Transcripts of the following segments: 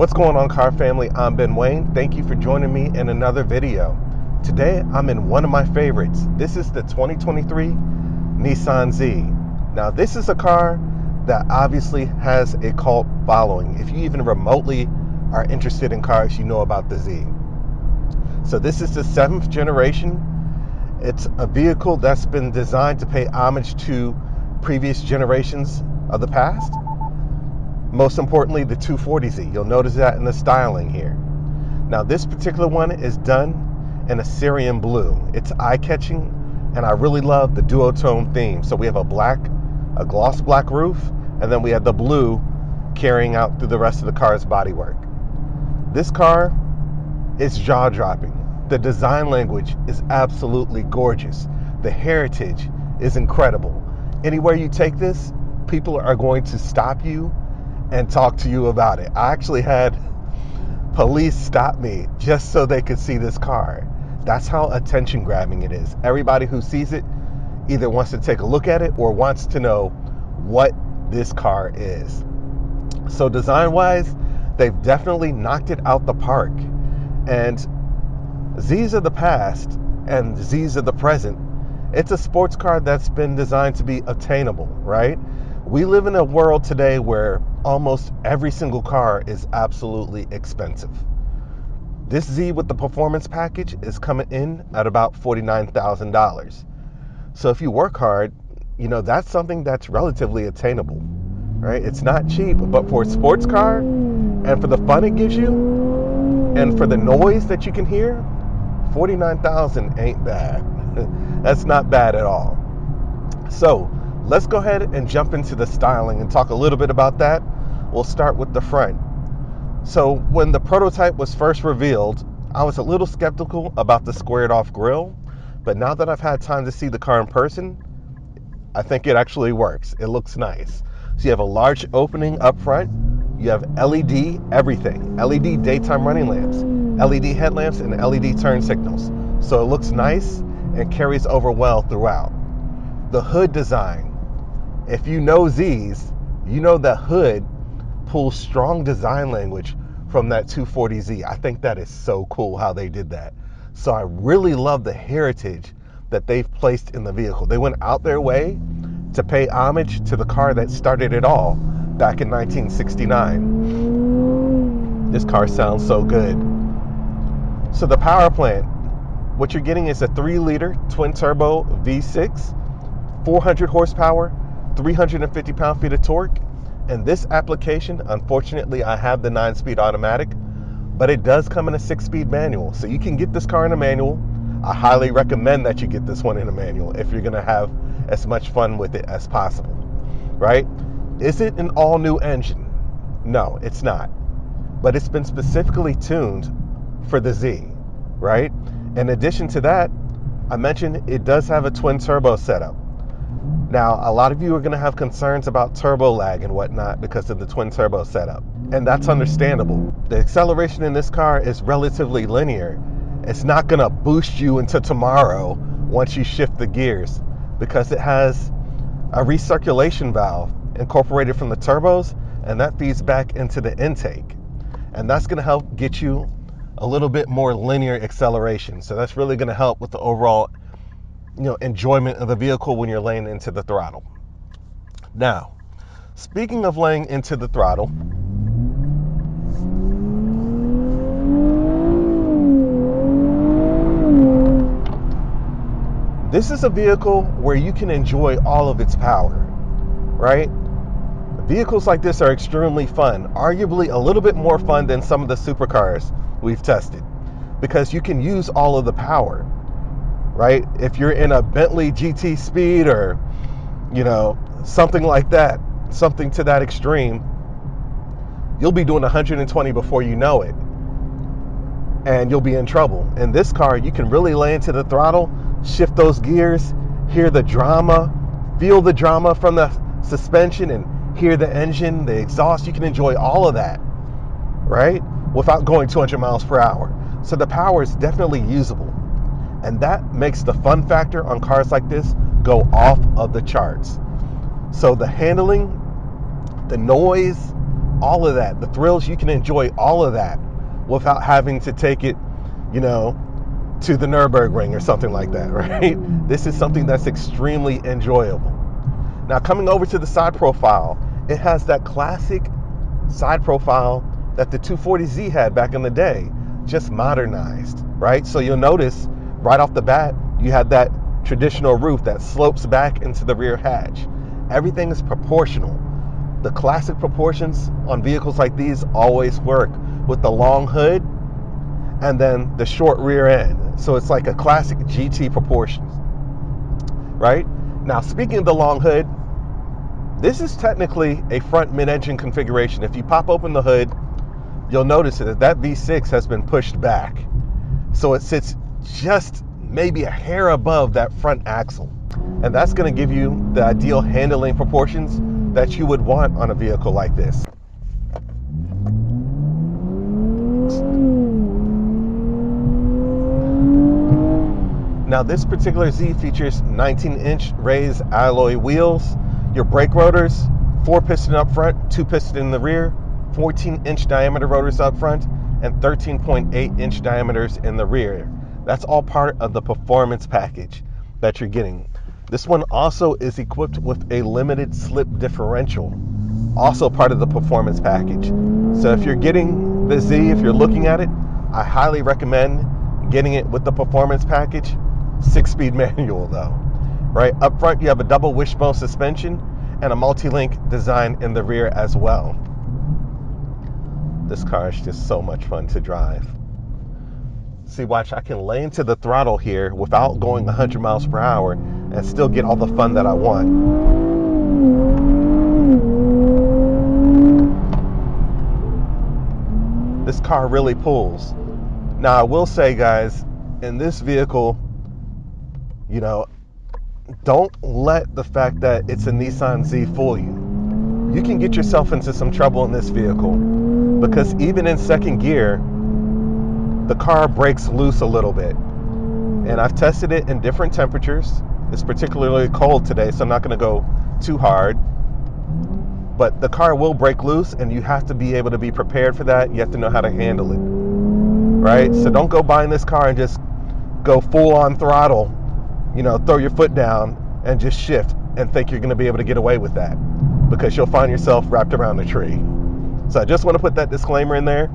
What's going on, car family? I'm Ben Wayne. Thank you for joining me in another video. Today I'm in one of my favorites. This is the 2023 Nissan Z. Now this is a car that obviously has a cult following. If you even remotely are interested in cars, you know about the Z. So this is the 7th generation. It's a vehicle that's been designed to pay homage to previous generations of the past. Most importantly, the 240Z. You'll notice that in the styling here. Now, this particular one is done in a Syrian blue. It's eye-catching, and I really love the duotone theme. So we have a gloss black roof, and then we have the blue carrying out through the rest of the car's bodywork. This car is jaw-dropping. The design language is absolutely gorgeous. The heritage is incredible. Anywhere you take this, people are going to stop you and talk to you about it. I actually had police stop me just so they could see this car. That's how attention grabbing it is. Everybody who sees it either wants to take a look at it or wants to know what this car is. So design wise, they've definitely knocked it out the park. And Z's of the past and Z's of the present, it's a sports car that's been designed to be attainable, right? We live in a world today where almost every single car is absolutely expensive. This Z with the performance package is coming in at about $49,000. So if you work hard, you know, that's something that's relatively attainable, right? It's not cheap, but for a sports car and for the fun it gives you and for the noise that you can hear, 49,000 ain't bad. That's not bad at all. So let's go ahead and jump into the styling and talk a little bit about that. We'll start with the front. So when the prototype was first revealed, I was a little skeptical about the squared off grille, but now that I've had time to see the car in person, I think it actually works. It looks nice. So you have a large opening up front. You have LED everything, LED daytime running lamps, LED headlamps, and LED turn signals. So it looks nice and carries over well throughout. The hood design, if you know Z's, you know the hood pulls strong design language from that 240Z. I think that is so cool how they did that. So I really love the heritage that they've placed in the vehicle. They went out their way to pay homage to the car that started it all back in 1969. This car sounds so good. So the power plant, what you're getting is a 3-liter twin-turbo V6, 400 horsepower, 350 pound-feet of torque. In this application, unfortunately, I have the 9-speed automatic, but it does come in a 6-speed manual. So you can get this car in a manual. I highly recommend that you get this one in a manual if you're going to have as much fun with it as possible, right? Is it an all-new engine? No, it's not. But it's been specifically tuned for the Z, right? In addition to that, I mentioned it does have a twin turbo setup. Now, a lot of you are going to have concerns about turbo lag and whatnot because of the twin turbo setup, and that's understandable. The acceleration in this car is relatively linear. It's not going to boost you into tomorrow once you shift the gears because it has a recirculation valve incorporated from the turbos, and that feeds back into the intake, and that's going to help get you a little bit more linear acceleration. So that's really going to help with the overall enjoyment of the vehicle when you're laying into the throttle. Now, speaking of laying into the throttle, this is a vehicle where you can enjoy all of its power, right? Vehicles like this are extremely fun, arguably a little bit more fun than some of the supercars we've tested, because you can use all of the power. Right? If you're in a Bentley GT Speed or, something like that, something to that extreme, you'll be doing 120 before you know it, and you'll be in trouble. In this car, you can really lay into the throttle, shift those gears, hear the drama, feel the drama from the suspension, and hear the engine, the exhaust. You can enjoy all of that, right? Without going 200 miles per hour. So the power is definitely usable. And that makes the fun factor on cars like this go off of the charts. So the handling, the noise, all of that, the thrills, you can enjoy all of that without having to take it, you know, to the Nürburgring or something like that, right? This is something that's extremely enjoyable. Now, coming over to the side profile, it has that classic side profile that the 240Z had back in the day, just modernized, right? So you'll notice right off the bat, you have that traditional roof that slopes back into the rear hatch. Everything is proportional. The classic proportions on vehicles like these always work, with the long hood and then the short rear end. So it's like a classic GT proportions, right? Now, speaking of the long hood, this is technically a front mid-engine configuration. If you pop open the hood, you'll notice that V6 has been pushed back. So it sits just maybe a hair above that front axle. And that's going to give you the ideal handling proportions that you would want on a vehicle like this. Now, this particular Z features 19-inch raised alloy wheels, your brake rotors, 4-piston up front, 2-piston in the rear, 14-inch diameter rotors up front, and 13.8-inch diameters in the rear. That's all part of the performance package that you're getting. This one also is equipped with a limited slip differential, also part of the performance package. So if you're getting the Z, if you're looking at it, I highly recommend getting it with the performance package. 6-speed manual though, right? Up front, you have a double wishbone suspension and a multi-link design in the rear as well. This car is just so much fun to drive. See, watch, I can lay into the throttle here without going 100 miles per hour and still get all the fun that I want. This car really pulls. Now, I will say, guys, in this vehicle, you know, don't let the fact that it's a Nissan Z fool you. You can get yourself into some trouble in this vehicle because even in second gear, the car breaks loose a little bit. And I've tested it in different temperatures. It's particularly cold today, so I'm not going to go too hard. But the car will break loose, and you have to be able to be prepared for that. You have to know how to handle it, right? So don't go buying this car and just go full on throttle, you know, throw your foot down and just shift and think you're going to be able to get away with that, because you'll find yourself wrapped around the tree. So I just want to put that disclaimer in there.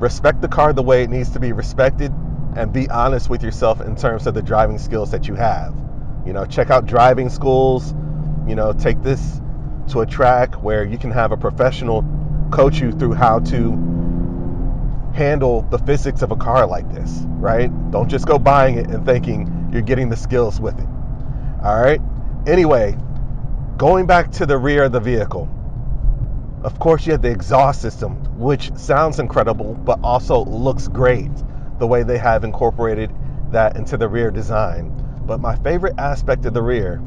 Respect the car the way it needs to be respected, and be honest with yourself in terms of the driving skills that you have. You know, check out driving schools, you know, take this to a track where you can have a professional coach you through how to handle the physics of a car like this, right? Don't just go buying it and thinking you're getting the skills with it. All right. Anyway, going back to the rear of the vehicle, of course, you have the exhaust system, which sounds incredible, but also looks great the way they have incorporated that into the rear design. But my favorite aspect of the rear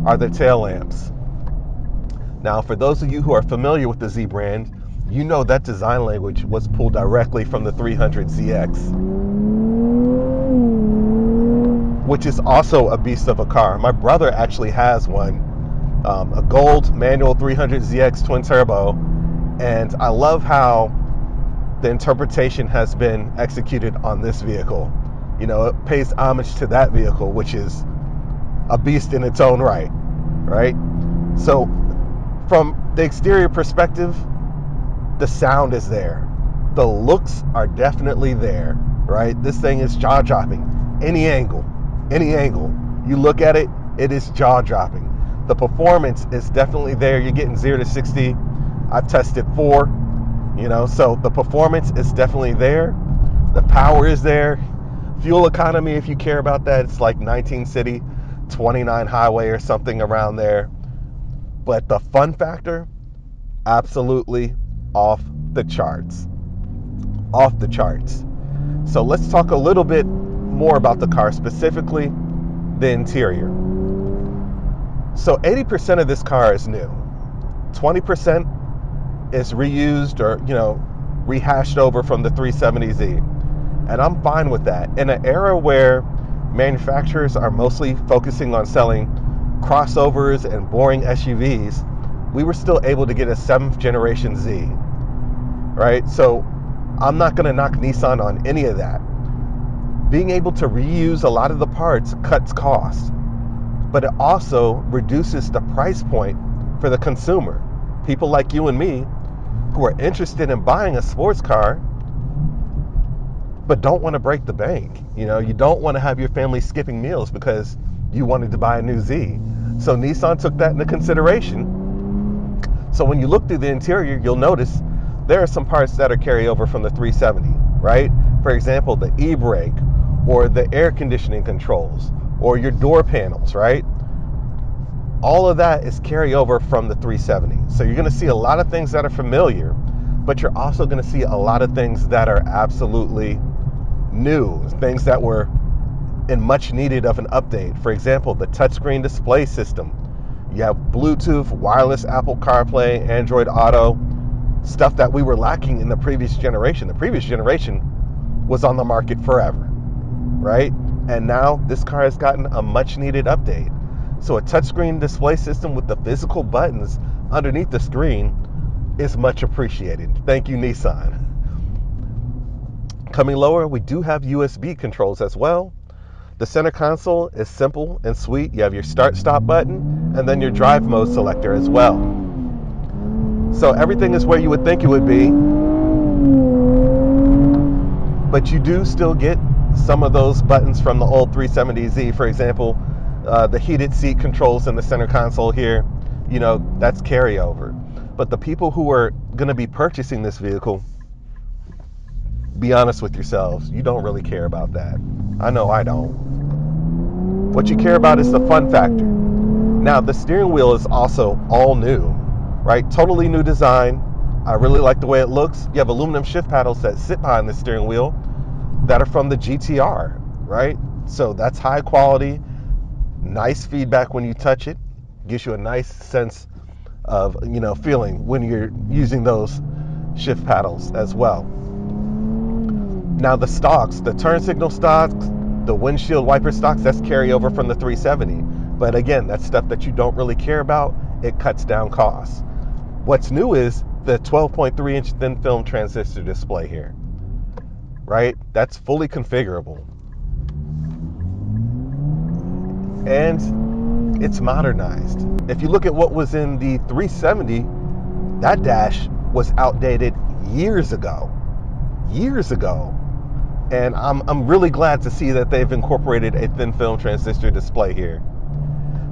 are the tail lamps. Now, for those of you who are familiar with the Z brand, you know that design language was pulled directly from the 300ZX, which is also a beast of a car. My brother actually has one, a gold manual 300ZX twin turbo, and I love how the interpretation has been executed on this vehicle. You know, it pays homage to that vehicle, which is a beast in its own right, right? So from the exterior perspective, the sound is there. The looks are definitely there, right? This thing is jaw-dropping. Any angle you look at it, it is jaw-dropping. The performance is definitely there. You're getting 0 to 60. I've tested 4, you know, so the performance is definitely there. The power is there. Fuel economy, if you care about that, it's like 19 city, 29 highway or something around there. But the fun factor, absolutely off the charts. Off the charts. So let's talk a little bit more about the car, specifically the interior. So 80% of this car is new. 20% is reused or, you know, rehashed over from the 370Z. And I'm fine with that. In an era where manufacturers are mostly focusing on selling crossovers and boring SUVs, we were still able to get a 7th generation Z, right? So I'm not going to knock Nissan on any of that. Being able to reuse a lot of the parts cuts costs, but it also reduces the price point for the consumer. People like you and me who are interested in buying a sports car but don't want to break the bank. You know, you don't want to have your family skipping meals because you wanted to buy a new Z. So Nissan took that into consideration. So when you look through the interior, you'll notice there are some parts that are carryover from the 370, right? For example, the e-brake or the air conditioning controls or your door panels, right? All of that is carryover from the 370. So you're going to see a lot of things that are familiar, but you're also going to see a lot of things that are absolutely new, things that were in much needed of an update. For example, the touchscreen display system. You have Bluetooth, wireless Apple CarPlay, Android Auto, stuff that we were lacking in the previous generation. The previous generation was on the market forever, right? And now this car has gotten a much needed update. So a touchscreen display system with the physical buttons underneath the screen is much appreciated. Thank you, Nissan. Coming lower, we do have USB controls as well. The center console is simple and sweet. You have your start-stop button and then your drive mode selector as well. So everything is where you would think it would be, but you do still get some of those buttons from the old 370Z. For example, the heated seat controls in the center console here, you know, that's carryover. But the people who are going to be purchasing this vehicle, be honest with yourselves, you don't really care about that. I know I don't. What you care about is the fun factor. Now, the steering wheel is also all new, right? Totally new design. I really like the way it looks. You have aluminum shift paddles that sit behind the steering wheel that are from the GTR, right? So that's high quality, nice feedback when you touch it. Gives you a nice sense of, you know, feeling when you're using those shift paddles as well. Now the stocks, the turn signal stocks, the windshield wiper stocks, that's carryover from the 370. But again, that's stuff that you don't really care about. It cuts down costs. What's new is the 12.3 inch thin film transistor display here, right? That's fully configurable. And it's modernized. If you look at what was in the 370, that dash was outdated years ago. And I'm really glad to see that they've incorporated a thin film transistor display here.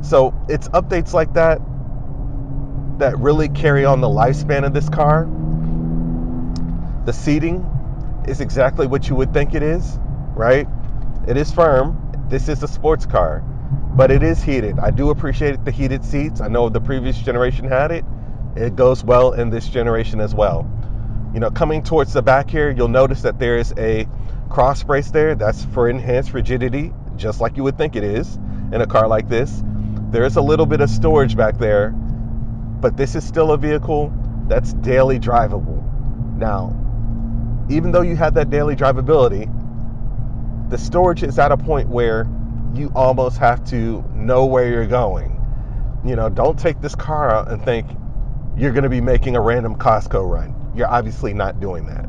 So it's updates like that that really carry on the lifespan of this car. The seating is exactly what you would think it is, right? It is firm. This is a sports car, but it is heated. I do appreciate the heated seats. I know the previous generation had it. It goes well in this generation as well. You know, coming towards the back here, you'll notice that there is a cross brace there. That's for enhanced rigidity, just like you would think it is in a car like this. There is a little bit of storage back there, but this is still a vehicle that's daily drivable. Now, even though you have that daily drivability, the storage is at a point where you almost have to know where you're going. You know, don't take this car out and think you're going to be making a random Costco run. You're obviously not doing that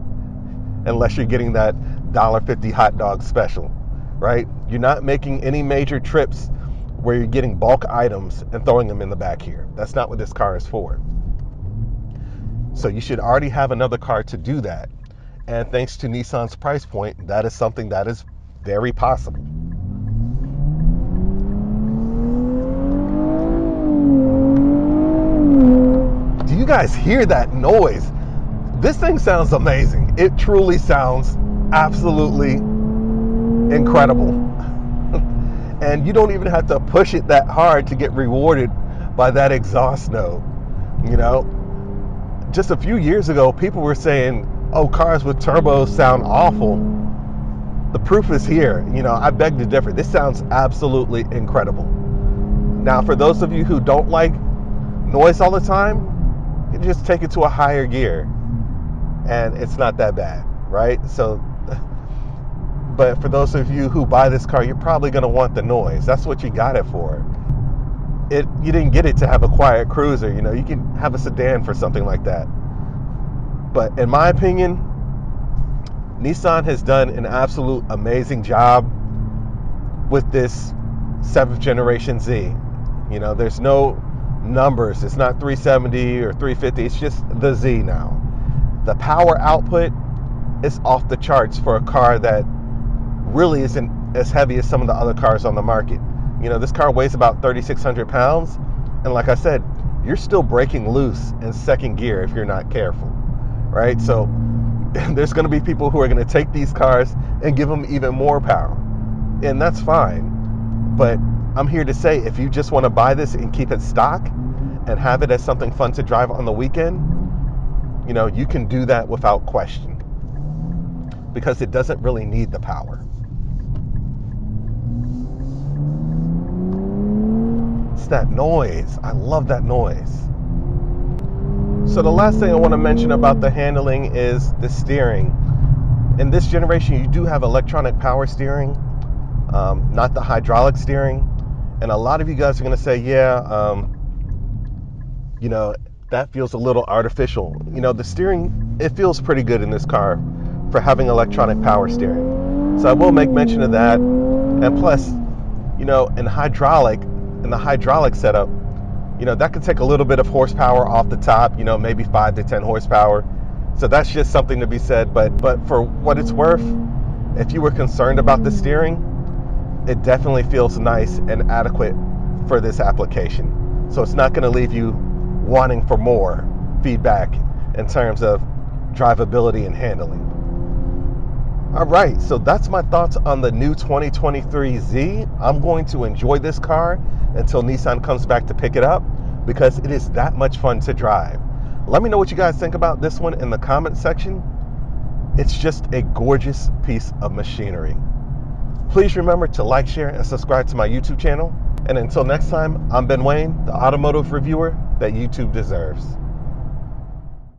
unless you're getting that $1.50 hot dog special, right? You're not making any major trips where you're getting bulk items and throwing them in the back here. That's not what this car is for. So you should already have another car to do that. And thanks to Nissan's price point, that is something that is very possible. Do you guys hear that noise? This thing sounds amazing. It truly sounds absolutely incredible. And you don't even have to push it that hard to get rewarded by that exhaust note. You know, just a few years ago, people were saying, oh, cars with turbos sound awful. The proof is here. You know, I beg to differ. This sounds absolutely incredible. Now, for those of you who don't like noise all the time, you just take it to a higher gear and it's not that bad, right? So, but for those of you who buy this car, you're probably going to want the noise. That's what you got it for. you didn't get it to have a quiet cruiser. You know, you can have a sedan for something like that. But in my opinion, Nissan has done an absolute amazing job with this 7th generation Z. You know, there's no numbers. It's not 370 or 350. It's just the Z now. The power output is off the charts for a car that really isn't as heavy as some of the other cars on the market. You know, this car weighs about 3,600 pounds. And like I said, you're still breaking loose in second gear if you're not careful, right? So there's going to be people who are going to take these cars and give them even more power. And that's fine. But I'm here to say, if you just want to buy this and keep it stock and have it as something fun to drive on the weekend, you know, you can do that without question, because it doesn't really need the power. It's that noise. I love that noise. So the last thing I want to mention about the handling is the steering. In this generation, you do have electronic power steering, not the hydraulic steering. And a lot of you guys are going to say, yeah, you know, that feels a little artificial. You know, the steering, it feels pretty good in this car for having electronic power steering. So I will make mention of that. And plus, you know, in the hydraulic setup, you know, that could take a little bit of horsepower off the top, you know, maybe 5 to 10 horsepower. So that's just something to be said. But for what it's worth, if you were concerned about the steering, it definitely feels nice and adequate for this application. So it's not going to leave you wanting for more feedback in terms of drivability and handling. All right, so that's my thoughts on the new 2023 Z. I'm going to enjoy this car until Nissan comes back to pick it up, because it is that much fun to drive. Let me know what you guys think about this one in the comment section. It's just a gorgeous piece of machinery. Please remember to like, share, and subscribe to my YouTube channel. And until next time, I'm Ben Wayne, the automotive reviewer that YouTube deserves.